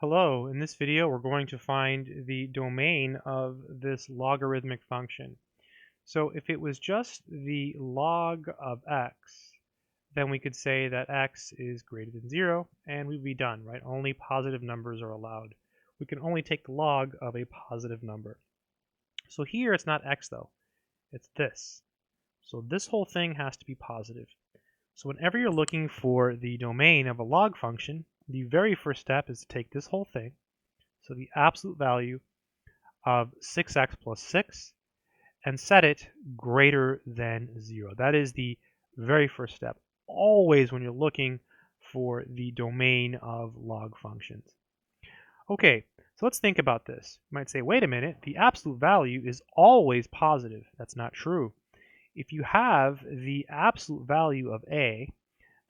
Hello, in this video we're going to find the domain of this logarithmic function. So if it was just the log of x, then we could say that x is greater than 0 and we'd be done, right? Only positive numbers are allowed. We can only take the log of a positive number. So here it's not x though, it's this. So this whole thing has to be positive. So whenever you're looking for the domain of a log function, the very first step is to take this whole thing, so the absolute value of 6x plus 6, and set it greater than 0. That is the very first step, always when you're looking for the domain of log functions. Okay, so let's think about this. You might say, wait a minute, the absolute value is always positive. That's not true. If you have the absolute value of a,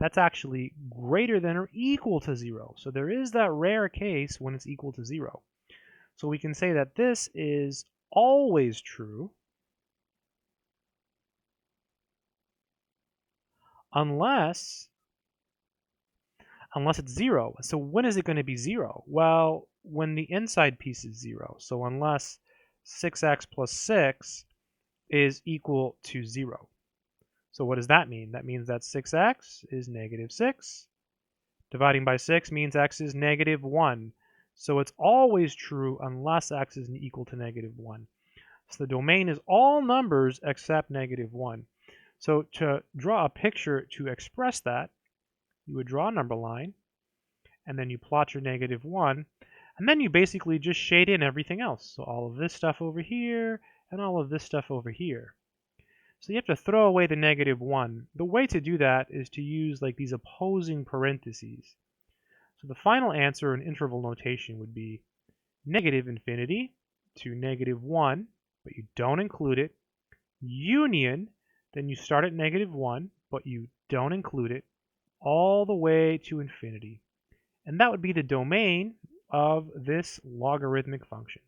that's actually greater than or equal to 0. So there is that rare case when it's equal to 0. So we can say that this is always true unless it's 0. So when is it going to be 0? Well, when the inside piece is 0. So unless 6x plus 6 is equal to 0. So what does that mean? That means that 6x is negative 6. Dividing by 6 means x is negative 1. So it's always true unless x is equal to negative 1. So the domain is all numbers except negative 1. So to draw a picture to express that, you would draw a number line, and then you plot your negative 1, and then you basically just shade in everything else. So all of this stuff over here, and all of this stuff over here. So you have to throw away the negative 1. The way to do that is to use like these opposing parentheses. So the final answer in interval notation would be negative infinity to negative 1, but you don't include it, union, then you start at negative 1, but you don't include it, all the way to infinity. And that would be the domain of this logarithmic function.